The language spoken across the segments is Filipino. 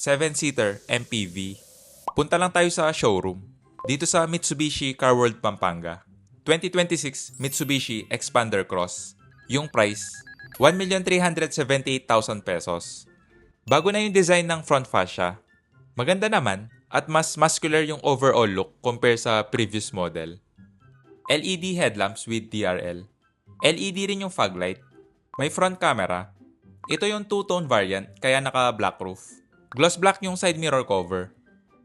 7-seater MPV. Punta lang tayo sa showroom. Dito sa Mitsubishi Car World Pampanga. 2026 Mitsubishi Expander Cross. Yung price, 1,378,000 pesos. Bago na yung design ng front fascia. Maganda naman at mas muscular yung overall look compare sa previous model. LED headlamps with DRL. LED rin yung fog light. May front camera. Ito yung two-tone variant kaya naka-black roof. Gloss black yung side mirror cover.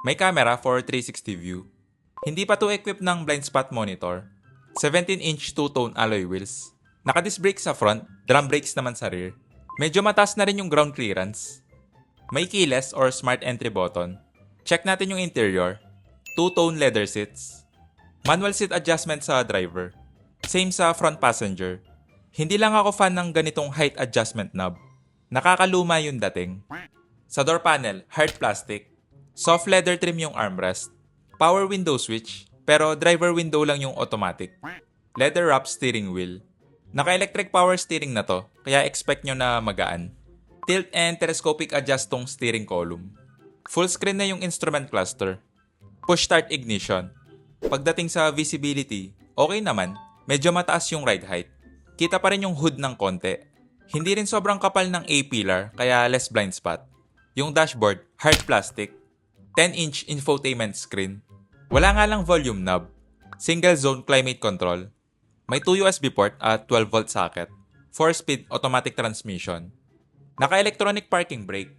May camera for 360 view. Hindi pa to equipped ng blind spot monitor. 17-inch two-tone alloy wheels. Naka-disc brakes sa front, drum brakes naman sa rear. Medyo mataas na rin yung ground clearance. May keyless or smart entry button. Check natin yung interior. Two-tone leather seats. Manual seat adjustment sa driver. Same sa front passenger. Hindi lang ako fan ng ganitong height adjustment knob. Nakakaluma yung dating. Sa door panel, hard plastic. Soft leather trim yung armrest. Power window switch, pero driver window lang yung automatic. Leather wrap steering wheel. Naka-electric power steering na to, kaya expect nyo na magaan. Tilt and telescopic adjust tong steering column. Full screen na yung instrument cluster. Push start ignition. Pagdating sa visibility, okay naman. Medyo mataas yung ride height. Kita pa rin yung hood ng konti. Hindi rin sobrang kapal ng A-pillar, kaya less blind spot. Yung dashboard, hard plastic. 10-inch infotainment screen. Wala nga lang volume knob. Single zone climate control. May 2 USB port at 12-volt socket. 4-speed automatic transmission. Naka-electronic parking brake.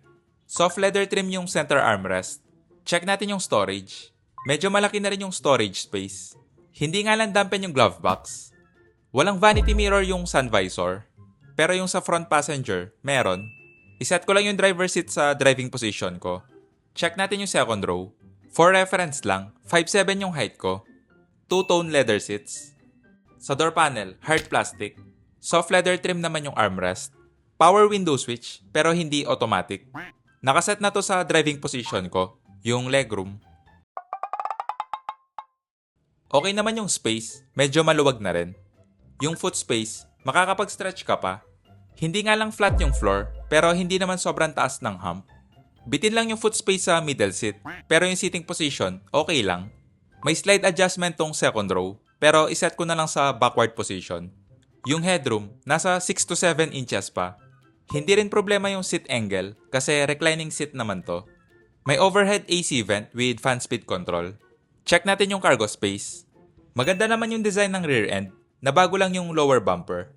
Soft leather trim yung center armrest. Check natin yung storage. Medyo malaki na rin yung storage space. Hindi nga lang dampen yung glove box. Walang vanity mirror yung sun visor. Pero yung sa front passenger, meron. Iset ko lang yung driver seat sa driving position ko. Check natin yung second row. For reference lang, 5'7" yung height ko. Two-tone leather seats. Sa door panel, hard plastic. Soft leather trim naman yung armrest. Power window switch, pero hindi automatic. Nakaset na to sa driving position ko, yung legroom. Okay naman yung space, medyo maluwag na rin. Yung foot space, makakapag-stretch ka pa. Hindi nga lang flat yung floor, pero hindi naman sobrang taas ng hump. Bitin lang yung foot space sa middle seat, pero yung seating position, okay lang. May slide adjustment tong second row, pero iset ko na lang sa backward position. Yung headroom, nasa 6 to 7 inches pa. Hindi rin problema yung seat angle kasi reclining seat naman to. May overhead AC vent with fan speed control. Check natin yung cargo space. Maganda naman yung design ng rear end, na bago lang yung lower bumper.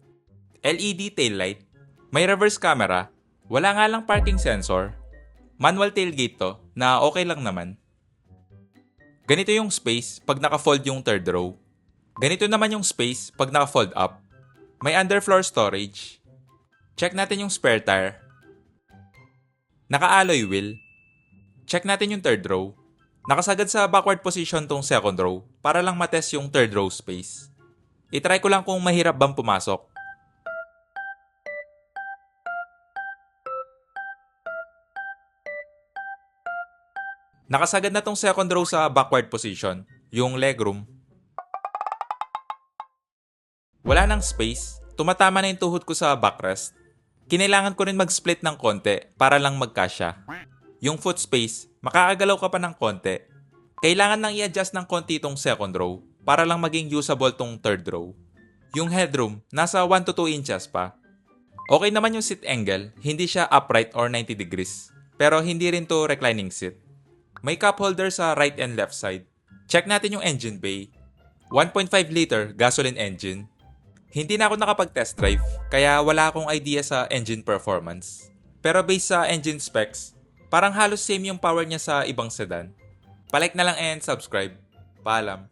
LED taillight. May reverse camera. Wala nga lang parking sensor. Manual tailgate to na okay lang naman. Ganito yung space pag naka-fold yung third row. Ganito naman yung space pag naka-fold up. May underfloor storage. Check natin yung spare tire. Naka-alloy wheel. Check natin yung third row. Nakasagad sa backward position tong second row para lang matest yung third row space. I-try ko lang kung mahirap bang pumasok. Nakasagad na tong second row sa backward position, yung legroom. Wala nang space, tumatama na yung tuhod ko sa backrest. Kinailangan ko rin mag-split ng konti para lang magkasya. Yung foot space, makakagalaw ka pa ng konti. Kailangan nang i-adjust ng konti itong second row para lang maging usable tong third row. Yung headroom, nasa 1 to 2 inches pa. Okay naman yung seat angle, hindi siya upright or 90 degrees. Pero hindi rin to reclining seat. May cup holder sa right and left side. Check natin yung engine bay. 1.5 liter gasoline engine. Hindi na ako nakapag-test drive, kaya wala akong idea sa engine performance. Pero based sa engine specs, parang halos same yung power niya sa ibang sedan. Palike na lang and subscribe. Paalam.